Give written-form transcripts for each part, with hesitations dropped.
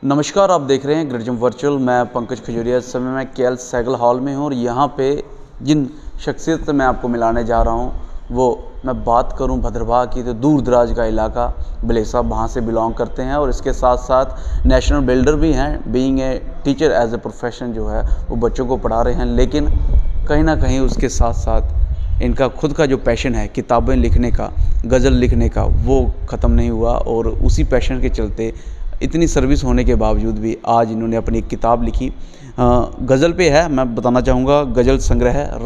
नमस्कार, आप देख रहे हैं ग्रेडजम वर्चुअल। मैं पंकज खजूरिया। इस समय मैं केएल सैगल हॉल में हूँ और यहाँ पे जिन शख्सियत से मैं आपको मिलाने जा रहा हूँ वो मैं बात करूँ भद्रवाह की तो दूर दराज का इलाका बलेसा, वहाँ से बिलोंग करते हैं और इसके साथ साथ नेशनल बिल्डर भी हैं। Being a teacher as a profession जो है वो बच्चों को पढ़ा रहे हैं, लेकिन कहीं ना कहीं उसके साथ साथ इनका खुद का जो पैशन है किताबें लिखने का, गज़ल लिखने का, वो ख़त्म नहीं हुआ। और उसी पैशन के चलते इतनी सर्विस होने के बावजूद भी आज इन्होंने अपनी एक किताब लिखी, गज़ल पे है। मैं बताना चाहूँगा गज़ल संग्रह है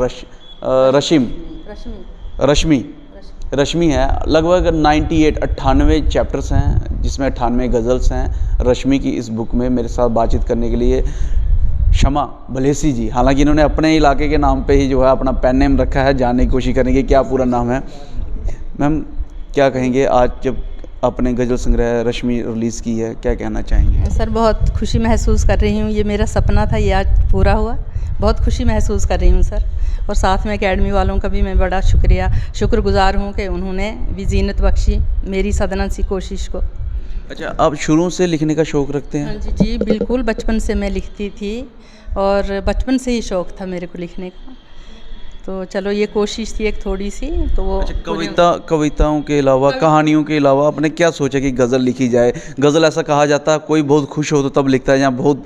रश्मि है। लगभग 98 चैप्टर्स हैं जिसमें 98 गज़ल्स हैं। रश्मि की इस बुक में मेरे साथ बातचीत करने के लिए शमा भलेसी जी, हालांकि इन्होंने अपने इलाके के नाम पे ही जो है अपना पेन नेम रखा है। जानने की कोशिश करेंगे क्या पूरा नाम है। मैम क्या कहेंगे, आज जब अपने गज़ल संग्रह रश्मि रिलीज़ की है, क्या कहना चाहेंगे? सर बहुत खुशी महसूस कर रही हूँ, ये मेरा सपना था, ये आज पूरा हुआ। बहुत खुशी महसूस कर रही हूँ सर। और साथ में एकेडमी वालों का भी मैं बड़ा शुक्रगुजार हूँ कि उन्होंने भी ज़ीनत बख्शी मेरी सदना सी कोशिश को। अच्छा, आप शुरू से लिखने का शौक़ रखते हैं? हाँ जी, बिल्कुल। बचपन से मैं लिखती थी और बचपन से ही शौक़ था मेरे को लिखने का। तो चलो ये कोशिश थी एक थोड़ी सी, तो वो कविताओं के अलावा, कहानियों के अलावा आपने क्या सोचा कि गज़ल लिखी जाए? गज़ल ऐसा कहा जाता है कोई बहुत खुश हो तो तब लिखता है, जहाँ बहुत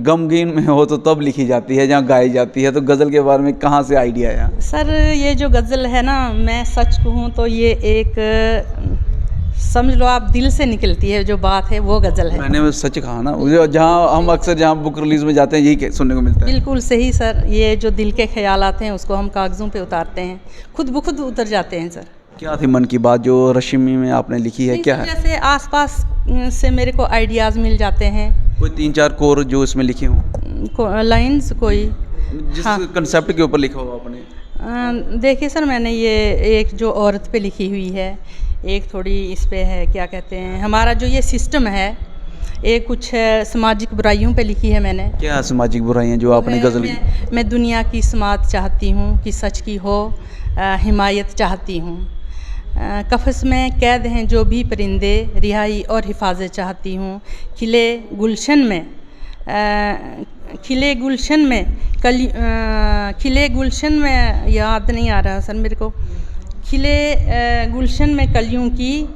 गमगीन में हो तो तब लिखी जाती है, जहाँ गाई जाती है। तो गज़ल के बारे में कहाँ से आइडिया आया? सर ये जो गज़ल है ना, मैं सच कहूँ तो ये एक समझ लो आप दिल से निकलती है जो बात है, वो गज़ल है। मैंने वो सच कहा ना, जहाँ हम अक्सर जहाँ बुक रिलीज़ में जाते हैं यही सुनने को मिलता है। बिल्कुल सही सर। ये जो दिल के ख्याल आते हैं उसको हम कागज़ों पे उतारते हैं, खुद ब खुद उतर जाते हैं सर। क्या थी मन की बात जो रश्मि में आपने लिखी है, क्या है? जैसे आसपास से मेरे को आइडियाज़ मिल जाते हैं। कोई 3-4 कोर जो इसमें लिखे हों, लाइन्स कोई जिस कंसेप्ट के ऊपर लिखा हो आपने? देखिए सर, मैंने ये एक जो औरत पे लिखी हुई है, एक थोड़ी इस पे है, क्या कहते हैं, हमारा जो ये सिस्टम है, एक कुछ सामाजिक बुराइयों पे लिखी है मैंने। क्या सामाजिक बुराइयां जो आपने गज़ल लिखी? मैं दुनिया की समात चाहती हूँ कि सच की हो हिमायत चाहती हूँ। कफ़स में कैद हैं जो भी परिंदे, रिहाई और हिफाजत चाहती हूँ। खिले गुलशन में याद नहीं आ रहा सर मेरे को। खिले गुलशन में कलियों की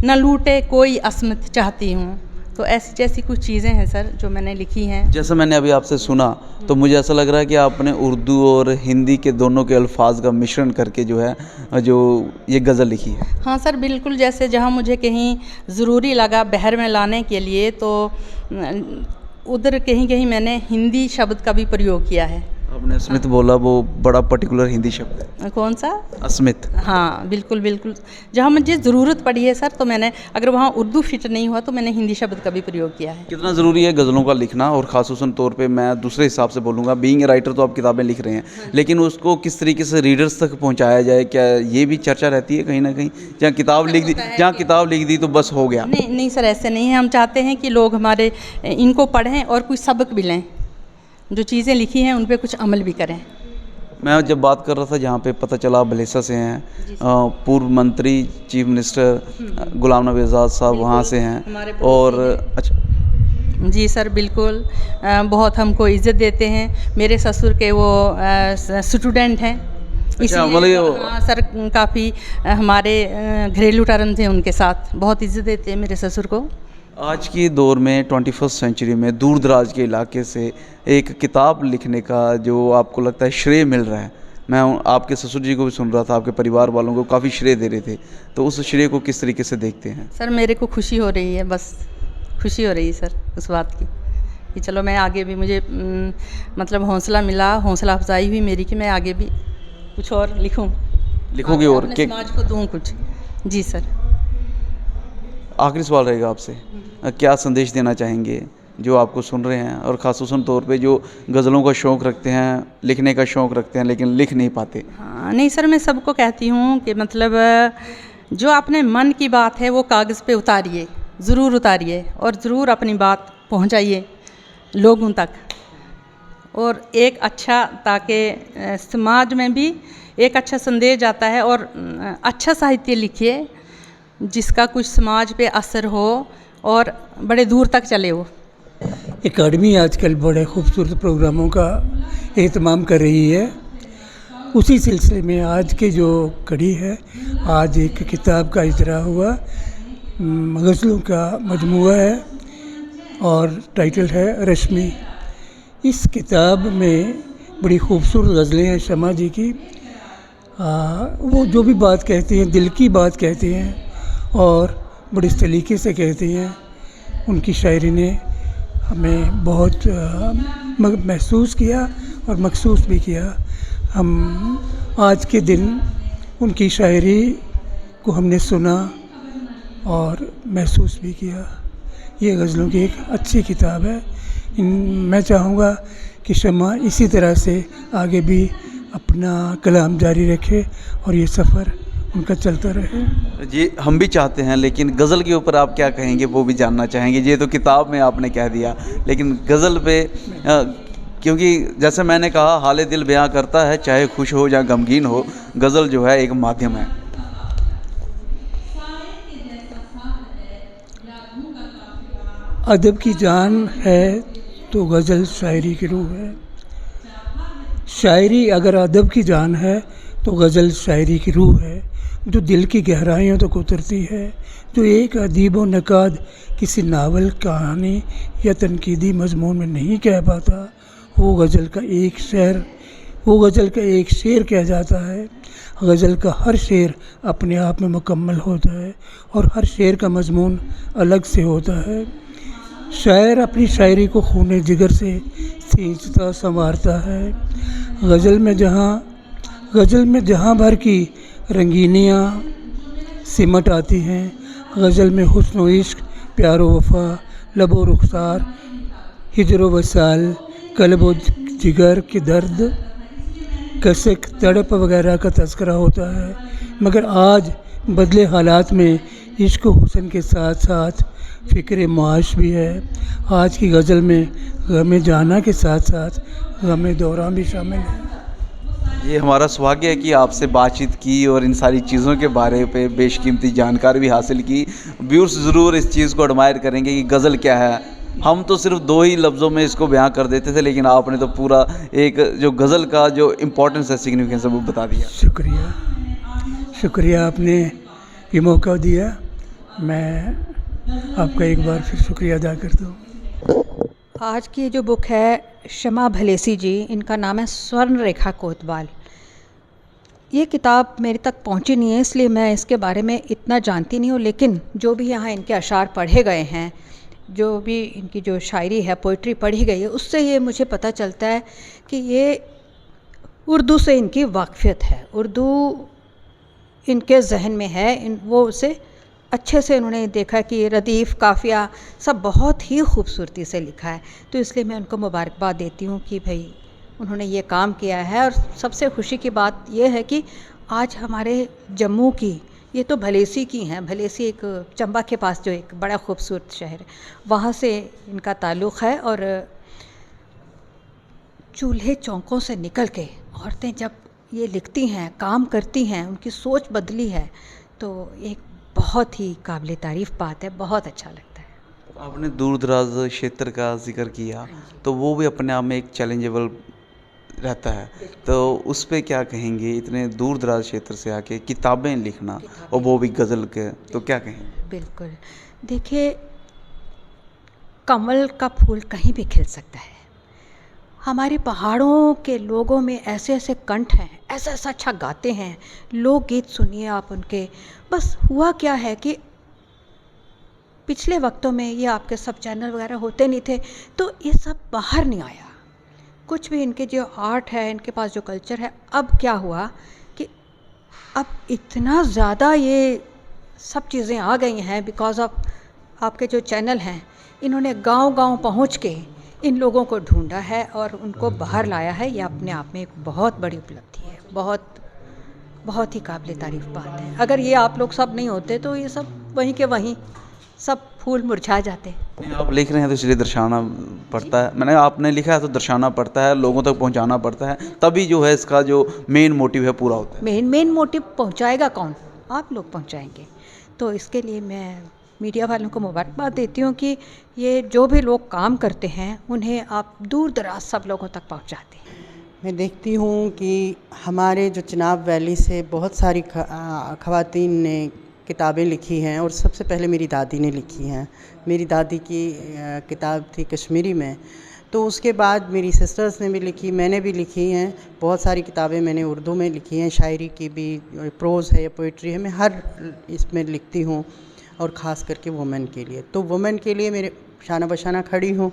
न लूटे कोई असमत चाहती हूँ। तो ऐसी जैसी कुछ चीज़ें हैं सर जो मैंने लिखी हैं। जैसा मैंने अभी आपसे सुना तो मुझे ऐसा लग रहा है कि आपने उर्दू और हिंदी के दोनों के अल्फाज का मिश्रण करके जो है जो ये गज़ल लिखी है। हाँ सर बिल्कुल। जैसे जहाँ मुझे कहीं ज़रूरी लगा बहर में लाने के लिए, तो उधर कहीं कहीं मैंने हिंदी शब्द का भी प्रयोग किया है। आपने अस्मित बोला, वो बड़ा पर्टिकुलर हिंदी शब्द है। कौन सा? अस्मित। हाँ बिल्कुल बिल्कुल। जहाँ मुझे ज़रूरत पड़ी है सर, तो मैंने, अगर वहाँ उर्दू फिट नहीं हुआ तो मैंने हिंदी शब्द का भी प्रयोग किया है। कितना ज़रूरी है गज़लों का लिखना, और ख़ासतौर तौर पे मैं दूसरे हिसाब से बोलूँगा, बीइंग ए राइटर तो आप किताबें लिख रहे हैं, लेकिन उसको किस तरीके से रीडर्स तक पहुँचाया जाए, क्या ये भी चर्चा रहती है कहीं ना कहीं? जहाँ किताब लिख दी तो बस हो गया? नहीं सर, ऐसे नहीं है। हम चाहते हैं कि लोग हमारे इनको पढ़ें और कुछ सबक भी लें, जो चीज़ें लिखी हैं उन पे कुछ अमल भी करें। मैं जब बात कर रहा था, जहाँ पे पता चला बलेसा से हैं, पूर्व मंत्री चीफ मिनिस्टर गुलाम नबी आज़ाद साहब वहाँ से हैं, और अच्छा जी सर बिल्कुल। बहुत हमको इज़्ज़त देते हैं। मेरे ससुर के वो स्टूडेंट हैं। अच्छा, हाँ सर, काफ़ी हमारे घरेलू टर्म थे, उनके साथ बहुत इज़्ज़त देते हैं मेरे ससुर को। आज की दौर में 21st सेंचुरी में दूर दराज के इलाके से एक किताब लिखने का जो आपको लगता है श्रेय मिल रहा है, मैं आपके ससुर जी को भी सुन रहा था, आपके परिवार वालों को काफ़ी श्रेय दे रहे थे, तो उस श्रेय को किस तरीके से देखते हैं? सर मेरे को खुशी हो रही है, बस खुशी हो रही है सर उस बात की कि चलो मैं आगे भी, मुझे मतलब हौसला मिला, हौसला अफजाई हुई मेरी कि मैं आगे भी कुछ और लिखूँगी और समाज को दूँ कुछ। जी सर। आखिरी सवाल रहेगा आपसे, क्या संदेश देना चाहेंगे जो आपको सुन रहे हैं, और ख़ासतौर तौर पे जो गज़लों का शौक़ रखते हैं, लिखने का शौक़ रखते हैं लेकिन लिख नहीं पाते? हाँ नहीं सर, मैं सबको कहती हूँ कि मतलब जो अपने मन की बात है वो कागज़ पे उतारिए, ज़रूर उतारिए, और ज़रूर अपनी बात पहुँचाइए लोगों तक, और एक अच्छा, ताकि समाज में भी एक अच्छा संदेश जाता है। और अच्छा साहित्य लिखिए जिसका कुछ समाज पे असर हो और बड़े दूर तक चले हो। एकेडमी आजकल बड़े खूबसूरत प्रोग्रामों का एहतमाम कर रही है। उसी सिलसिले में आज के जो कड़ी है, आज एक किताब का इजरा हुआ, गज़लों का मजमुआ है और टाइटल है रश्मि। इस किताब में बड़ी खूबसूरत गज़लें हैं शमा जी की। वो जो भी बात कहते हैं दिल की बात कहते हैं और बड़े तरीके से कहते हैं। उनकी शायरी ने हमें बहुत महसूस किया और मखसूस भी किया। हम आज के दिन उनकी शायरी को हमने सुना और महसूस भी किया। ये गज़लों की एक अच्छी किताब है। मैं चाहूँगा कि शमा इसी तरह से आगे भी अपना कलाम जारी रखे और ये सफ़र उनका चलता रहे। जी हम भी चाहते हैं, लेकिन गज़ल के ऊपर आप क्या कहेंगे वो भी जानना चाहेंगे। ये तो किताब में आपने कह दिया, लेकिन गज़ल पे क्योंकि जैसे मैंने कहा हाल दिल बयां करता है, चाहे खुश हो या गमगीन हो, गज़ल जो है एक माध्यम है। अदब की जान है तो गज़ल शायरी की रूह है। शायरी अगर अदब की जान है तो गज़ल शायरी की रूह है, जो दिल की गहराइयों तक उतरती है, जो एक अदीब व नकाद किसी नावल, कहानी या तनकीदी मजमून में नहीं कह पाता, वो गज़ल का एक शेर कह जाता है। गज़ल का हर शेर अपने आप में मुकम्मल होता है और हर शेर का मजमून अलग से होता है। शायर अपनी शायरी को खूने जिगर से सींचता संवारता है। गज़ल में जहाँ भर की रंगीनियाँ सिमट आती हैं। गज़ल में हुस्न व इश्क, प्यार व वफ़ा, लब व रुखसार, हिजर व वसाल, कल्ब व जिगर के दर्द, कसक, तड़प वगैरह का तज़किरा होता है। मगर आज बदले हालात में इश्क व हुस्न के साथ साथ फ़िक्र माश भी है। आज की गज़ल में गम जाना के साथ साथ गम दौरान भी शामिल है। ये हमारा सौभाग्य है कि आपसे बातचीत की और इन सारी चीज़ों के बारे पे बेशकीमती जानकारी भी हासिल की। व्यूअर्स ज़रूर इस चीज़ को एडमायर करेंगे कि गज़ल क्या है। हम तो सिर्फ 2 ही लफ्ज़ों में इसको बयां कर देते थे, लेकिन आपने तो पूरा एक जो गज़ल का जो इम्पोर्टेंस है, सिग्निफिकेंस है, वो बता दिया। शुक्रिया आपने ये मौका दिया। मैं आपका एक बार फिर शुक्रिया अदा करता हूँ। आज की जो बुक है शमा भलेसी जी, इनका नाम है स्वर्ण रेखा कोतवाल। ये किताब मेरे तक पहुंची नहीं है, इसलिए मैं इसके बारे में इतना जानती नहीं हूँ, लेकिन जो भी यहाँ इनके अशार पढ़े गए हैं, जो भी इनकी जो शायरी है, पोइट्री पढ़ी गई है, उससे ये मुझे पता चलता है कि ये उर्दू से इनकी वाक़फ़ियत है, उर्दू इनके जहन में है। वो उसे अच्छे से उन्होंने देखा कि रदीफ़, काफ़िया सब बहुत ही खूबसूरती से लिखा है। तो इसलिए मैं उनको मुबारकबाद देती हूँ कि भाई उन्होंने ये काम किया है। और सबसे खुशी की बात यह है कि आज हमारे जम्मू की, ये तो भलेसी की हैं, भलेसी एक चंबा के पास जो एक बड़ा खूबसूरत शहर है, वहाँ से इनका ताल्लुक़ है। और चूल्हे चौकों से निकल के औरतें जब ये लिखती हैं, काम करती हैं, उनकी सोच बदली है, तो एक बहुत ही काबिल तारीफ़ बात है, बहुत अच्छा लगता है। आपने दूर दराज क्षेत्र का जिक्र किया, तो वो भी अपने आप में एक चैलेंजेबल रहता है, तो उस पे क्या कहेंगे? इतने दूर दराज क्षेत्र से आके किताबें लिखना और वो भी गज़ल के, तो क्या कहेंगे? बिल्कुल, देखिए कमल का फूल कहीं भी खिल सकता है। हमारे पहाड़ों के लोगों में ऐसे ऐसे कंठ हैं, ऐसा ऐसा अच्छा गाते हैं, लोकगीत सुनिए आप उनके। बस हुआ क्या है कि पिछले वक्तों में ये आपके सब चैनल वगैरह होते नहीं थे, तो ये सब बाहर नहीं आया। कुछ भी इनके जो आर्ट है, इनके पास जो कल्चर है, अब क्या हुआ कि अब इतना ज़्यादा ये सब चीज़ें आ गई हैं बिकॉज़ ऑफ आपके जो चैनल हैं। इन्होंने गांव-गांव पहुंच के इन लोगों को ढूंढा है और उनको बाहर लाया है। ये अपने आप में एक बहुत बड़ी उपलब्धि है, बहुत ही काबिल तारीफ़ बात है। अगर ये आप लोग सब नहीं होते तो ये सब वहीं के वहीं सब फूल मुरझा जाते। आप लिख रहे हैं तो इसलिए दर्शाना पड़ता है। मैंने आपने लिखा है तो दर्शाना पड़ता है, लोगों तक पहुंचाना पड़ता है, तभी जो है इसका जो मेन मोटिव है पूरा होता है। मेन मोटिव पहुंचाएगा कौन? आप लोग पहुंचाएंगे। तो इसके लिए मैं मीडिया वालों को मुबारकबाद देती हूँ कि ये जो भी लोग काम करते हैं उन्हें आप दूर दराज सब लोगों तक पहुँचाते हैं। मैं देखती हूँ कि हमारे जो चिनाब वैली से बहुत सारी ख़वातीन ने किताबें लिखी हैं, और सबसे पहले मेरी दादी ने लिखी हैं। मेरी दादी की किताब थी कश्मीरी में, तो उसके बाद मेरी सिस्टर्स ने भी लिखी, मैंने भी लिखी हैं। बहुत सारी किताबें मैंने उर्दू में लिखी हैं, शायरी की भी, प्रोज़ है या पोइट्री है, मैं हर इसमें लिखती हूँ, और ख़ास करके वुमेन के लिए। तो वुमेन के लिए मेरे शाना बशाना खड़ी हूँ।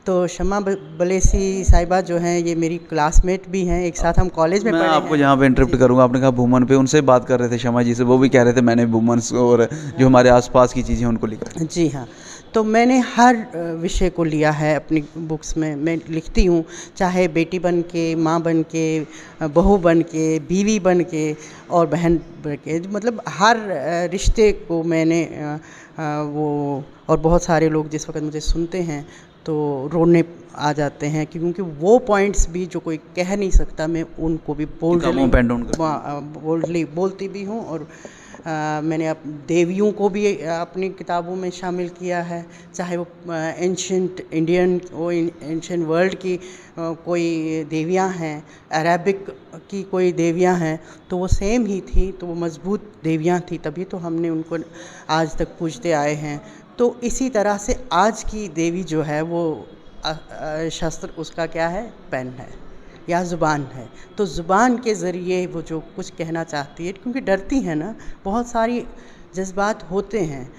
तो शमा बलेसी साहिबा जो हैं, ये मेरी क्लासमेट भी हैं, एक साथ हम कॉलेज में मैं पढ़े आपको हैं। यहाँ पे इंटरप्ट करूँगा। आपने कहा वुमन पे, उनसे बात कर रहे थे शमा जी से, वो भी कह रहे थे मैंने वुमेन्स और जो हमारे आसपास की चीज़ें उनको लिखा। जी हाँ, तो मैंने हर विषय को लिया है अपनी बुक्स में। मैं लिखती हूँ, चाहे बेटी बन के, माँ बन के, बहू बन के, बीवी बन के और बहन बन के, मतलब हर रिश्ते को मैंने वो। और बहुत सारे लोग जिस वक्त मुझे सुनते हैं तो रोने आ जाते हैं, क्योंकि वो पॉइंट्स भी जो कोई कह नहीं सकता, मैं उनको भी बोल्डली बोलती भी हूँ। और मैंने देवियों को भी अपनी किताबों में शामिल किया है, चाहे वो एंशिएंट इंडियन, वो एंशिएंट वर्ल्ड की कोई देवियाँ हैं, अरेबिक की कोई देवियाँ हैं, तो वो सेम ही थी, तो वो मजबूत देवियाँ थी, तभी तो हमने उनको आज तक पूजते आए हैं। तो इसी तरह से आज की देवी जो है वो शस्त्र उसका क्या है, पेन है या ज़ुबान है। तो ज़ुबान के ज़रिए वो जो कुछ कहना चाहती है, क्योंकि डरती है ना, बहुत सारी जज्बात होते हैं,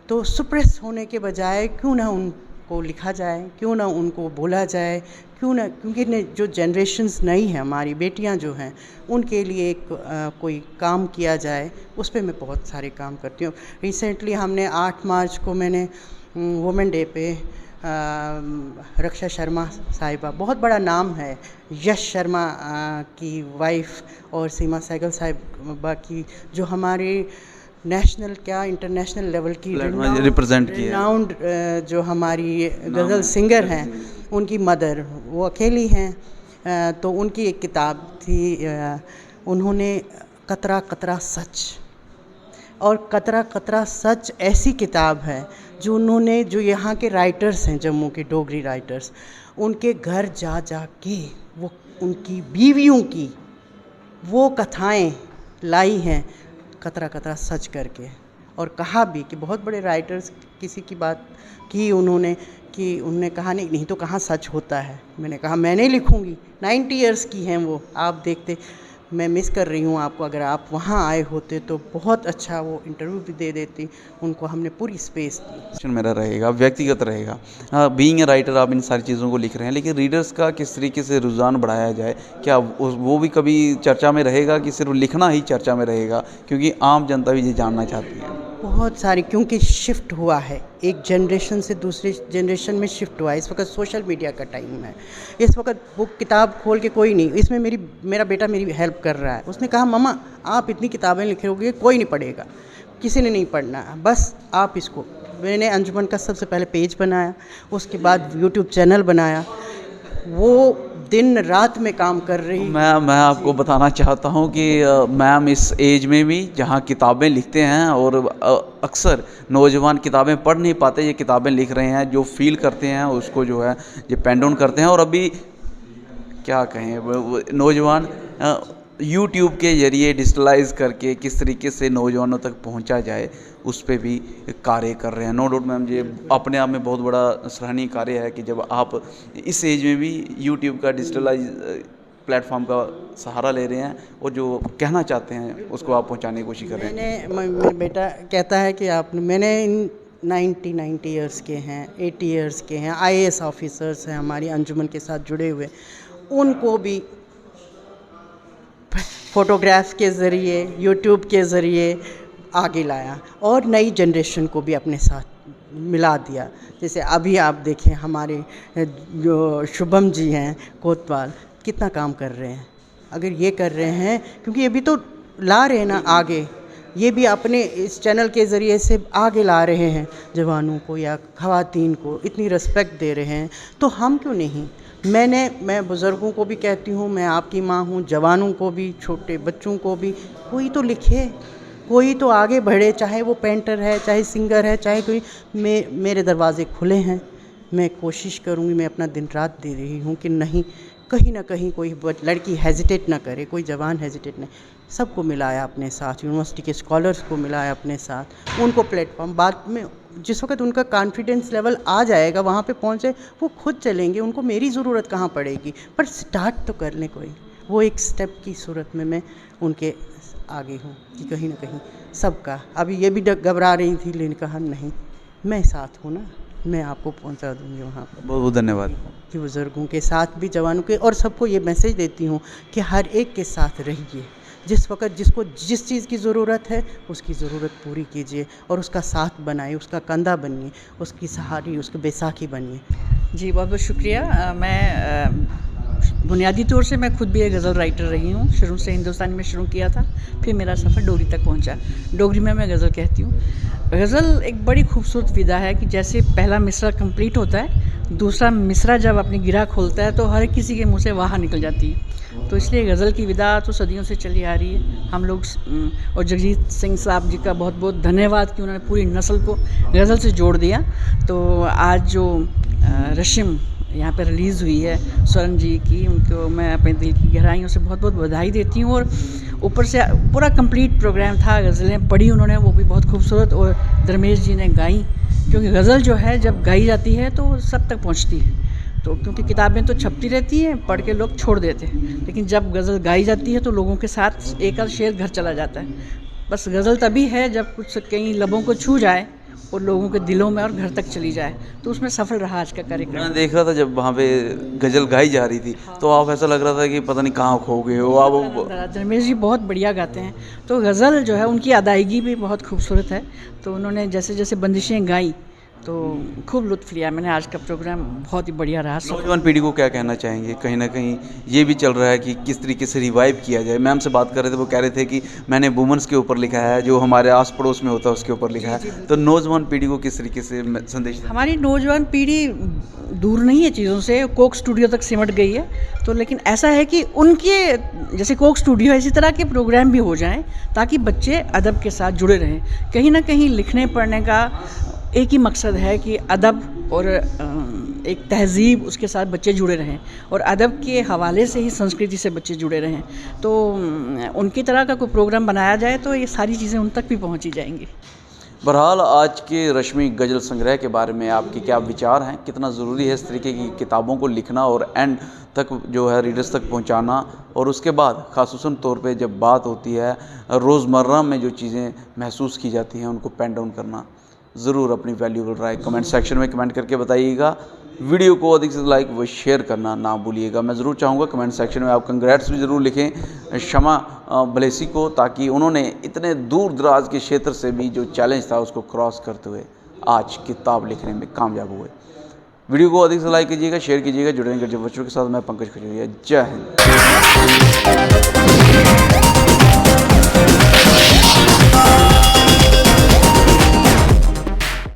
तो सुप्रेस होने के बजाय क्यों ना उनको लिखा जाए, क्यों ना उनको बोला जाए, क्यों ना, क्योंकि जो जनरेशन्स नई हैं, हमारी बेटियां जो हैं, उनके लिए एक कोई काम किया जाए। उस पर मैं बहुत सारे काम करती हूँ। रिसेंटली हमने 8 मार्च को मैंने वुमेन डे पे रक्षा शर्मा साहिबा, बहुत बड़ा नाम है, यश शर्मा की वाइफ और सीमा सहगल साहिबा की, जो हमारे नेशनल क्या इंटरनेशनल लेवल की रिप्रेजेंट की रिनाउंड जो हमारी गज़ल सिंगर हैं, उनकी मदर, वो अकेली हैं। तो उनकी एक किताब थी, उन्होंने कतरा कतरा सच, और कतरा कतरा सच ऐसी किताब है जो उन्होंने, जो यहाँ के राइटर्स हैं, जम्मू के डोगरी राइटर्स, उनके घर जा जा के वो उनकी बीवियों की वो कथाएं लाई हैं, कतरा कतरा सच करके। और कहा भी कि बहुत बड़े राइटर्स, किसी की बात की उन्होंने, कि उन्होंने कहा नहीं तो कहाँ सच होता है। मैंने कहा मैं नहीं लिखूँगी, 90 इयर्स की हैं वो, आप देखते। मैं मिस कर रही हूँ आपको, अगर आप वहाँ आए होते तो बहुत अच्छा वो इंटरव्यू भी दे देती। उनको हमने पूरी स्पेस दी। मेरा रहेगा, व्यक्तिगत रहेगा। बीइंग ए राइटर आप इन सारी चीज़ों को लिख रहे हैं, लेकिन रीडर्स का किस तरीके से रुझान बढ़ाया जाए, क्या वो भी कभी चर्चा में रहेगा कि सिर्फ लिखना ही चर्चा में रहेगा? क्योंकि आम जनता भी ये जानना चाहती है। बहुत सारी, क्योंकि शिफ्ट हुआ है, एक जनरेशन से दूसरी जनरेशन में शिफ्ट हुआ है। इस वक्त सोशल मीडिया का टाइम है, इस वक्त बुक किताब खोल के कोई नहीं, इसमें मेरा बेटा मेरी हेल्प कर रहा है। उसने कहा मम्मा आप इतनी किताबें लिख रहोगे, कोई नहीं पढ़ेगा, किसी ने नहीं पढ़ना, बस आप इसको। मैंने अंजुमन का सबसे पहले पेज बनाया, उसके बाद यूट्यूब चैनल बनाया, वो दिन रात में काम कर रही। मैं आपको बताना चाहता हूँ कि मैम इस एज में भी जहाँ किताबें लिखते हैं, और अक्सर नौजवान किताबें पढ़ नहीं पाते, ये किताबें लिख रहे हैं, जो फील करते हैं उसको जो है ये पेन डाउन करते हैं। और अभी क्या कहें, नौजवान यूट्यूब के ज़रिए डिजिटलाइज करके किस तरीके से नौजवानों तक पहुंचा जाए, उस पे भी कार्य कर रहे हैं। नो डाउट मैम, ये अपने आप में बहुत बड़ा सराहनीय कार्य है कि जब आप इस एज में भी यूट्यूब का डिजिटलाइज प्लेटफॉर्म का सहारा ले रहे हैं, और जो कहना चाहते हैं उसको आप पहुंचाने की कोशिश कर रहे हैं। मेरा बेटा कहता है कि मैंने 90 इयर्स के हैं, 80 इयर्स के हैं, IAS ऑफिसर्स हैं हमारी अंजुमन के साथ जुड़े हुए, उनको भी फ़ोटोग्राफ के ज़रिए, यूट्यूब के ज़रिए आगे लाया, और नई जनरेशन को भी अपने साथ मिला दिया। जैसे अभी आप देखें, हमारे जो शुभम जी हैं कोतवाल, कितना काम कर रहे हैं। अगर ये कर रहे हैं, क्योंकि ये भी तो ला रहे हैं ना आगे, ये भी अपने इस चैनल के ज़रिए से आगे ला रहे हैं जवानों को या ख़वातीन को, इतनी रिस्पेक्ट दे रहे हैं, तो हम क्यों नहीं। मैं बुज़ुर्गों को भी कहती हूँ, मैं आपकी माँ हूँ, जवानों को भी, छोटे बच्चों को भी, कोई तो लिखे, कोई तो आगे बढ़े, चाहे वो पेंटर है, चाहे सिंगर है, चाहे कोई, मेरे दरवाजे खुले हैं। मैं कोशिश करूँगी, मैं अपना दिन रात दे रही हूँ कि नहीं, कहीं ना कहीं कोई लड़की हेजिटेट ना करे, कोई जवान हेजिटेट नहीं। सबको मिलाया अपने साथ, यूनिवर्सिटी के स्कॉलर्स को मिलाया अपने साथ, उनको प्लेटफॉर्म, बाद में जिस वक्त उनका कॉन्फिडेंस लेवल आ जाएगा, वहाँ पे पहुँचे, वो खुद चलेंगे, उनको मेरी ज़रूरत कहाँ पड़ेगी, पर स्टार्ट तो कर लें कोई। वो एक स्टेप की सूरत में मैं उनके आगे हूँ कि कहीं ना कहीं सबका। अभी ये भी घबरा रही थी, लेकिन कहा नहीं, मैं साथ हूँ ना, मैं आपको पहुंचा दूंगी वहाँ पर। बहुत बहुत धन्यवाद। कि बुज़ुर्गों के साथ भी, जवानों के, और सबको ये मैसेज देती हूँ कि हर एक के साथ रहिए। जिस वक्त जिसको जिस चीज़ की ज़रूरत है, उसकी ज़रूरत पूरी कीजिए और उसका साथ बनाइए, उसका कंधा बनिए, उसकी सहारी, उसकी बैसाखी बनिए। जी बहुत बहुत शुक्रिया। मैं बुनियादी तौर से मैं खुद भी एक गज़ल राइटर रही हूँ। शुरू से हिंदुस्तानी में शुरू किया था, फिर मेरा सफ़र डोगरी तक पहुँचा। डोगरी में मैं गज़ल कहती हूँ। गज़ल एक बड़ी खूबसूरत विधा है कि जैसे पहला मिसरा कंप्लीट होता है, दूसरा मिसरा जब अपनी गिरा खोलता है तो हर किसी के मुंह से वाह निकल जाती है। तो इसलिए गज़ल की विधा तो सदियों से चली आ रही है। हम लोग और जगजीत सिंह साहब जी का बहुत बहुत धन्यवाद कि उन्होंने पूरी नस्ल को गज़ल से जोड़ दिया। तो आज जो रशिम यहाँ पे रिलीज़ हुई है स्वर्ण जी की, उनको मैं अपने दिल की गहराइयों से बहुत बहुत बधाई देती हूँ। और ऊपर से पूरा कंप्लीट प्रोग्राम था, गज़लें पढ़ी उन्होंने, वो भी बहुत खूबसूरत, और धर्मेश जी ने गाई। क्योंकि गज़ल जो है जब गाई जाती है तो सब तक पहुँचती है। तो क्योंकि किताबें तो छपती रहती हैं, पढ़ के लोग छोड़ देते हैं, लेकिन जब गज़ल गाई जाती है तो लोगों के साथ एक आध शेर घर चला जाता है। बस गज़ल तभी है जब कुछ कहीं लबों को छू जाए और लोगों के दिलों में और घर तक चली जाए, तो उसमें सफल रहा आज का कार्यक्रम। मैं देख रहा था जब वहाँ पे गज़ल गाई जा रही थी, तो आप ऐसा लग रहा था कि पता नहीं कहाँ खो गए हो आप। धर्मेश जी बहुत बढ़िया गाते हैं, तो गज़ल जो है उनकी अदायगी भी बहुत खूबसूरत है। तो उन्होंने जैसे जैसे बंदिशें गाई तो खूब लुत्फ़ लिया मैंने। आज का प्रोग्राम बहुत ही बढ़िया रहा। नौजवान पीढ़ी को क्या कहना चाहेंगे? कहीं ना कहीं ये भी चल रहा है कि किस तरीके से रिवाइव किया जाए। मैम से बात कर रहे थे, वो कह रहे थे कि मैंने वुमेंस के ऊपर लिखा है, जो हमारे आस पड़ोस में होता है उसके ऊपर लिखा है। तो नौजवान पीढ़ी को किस तरीके से संदेश? हमारी नौजवान पीढ़ी दूर नहीं है चीज़ों से, कोक स्टूडियो तक सिमट गई है। तो लेकिन ऐसा है कि उनके जैसे कोक स्टूडियो है, इसी तरह के प्रोग्राम भी हो जाएं ताकि बच्चे अदब के साथ जुड़े रहें। कहीं ना कहीं लिखने पढ़ने का एक ही मकसद है कि अदब और एक तहज़ीब, उसके साथ बच्चे जुड़े रहें, और अदब के हवाले से ही संस्कृति से बच्चे जुड़े रहें। तो उनकी तरह का कोई प्रोग्राम बनाया जाए तो ये सारी चीज़ें उन तक भी पहुंची जाएंगी। बहरहाल आज के रश्मि गज़ल संग्रह के बारे में आपके क्या विचार हैं? कितना ज़रूरी है इस तरीके की किताबों को लिखना और एंड तक जो है रीडर्स तक पहुंचाना, और उसके बाद ख़ासूसन तौर पे जब बात होती है रोज़मर्रा में जो चीज़ें महसूस की जाती हैं उनको पेन डाउन करना। ज़रूर अपनी वैल्यूबल राय कमेंट सेक्शन में कमेंट करके बताइएगा। वीडियो को अधिक से लाइक व शेयर करना ना भूलिएगा। मैं ज़रूर चाहूँगा कमेंट सेक्शन में आप कंग्रेट्स भी ज़रूर लिखें शमा भलेसी को, ताकि उन्होंने इतने दूर दराज के क्षेत्र से भी जो चैलेंज था उसको क्रॉस करते हुए आज किताब लिखने में कामयाब हुए। वीडियो को अधिक से लाइक कीजिएगा, शेयर कीजिएगा। जुड़े रहें गर्जन वर्चुअल के साथ। मैं पंकज खजूरिया। जय हिंद।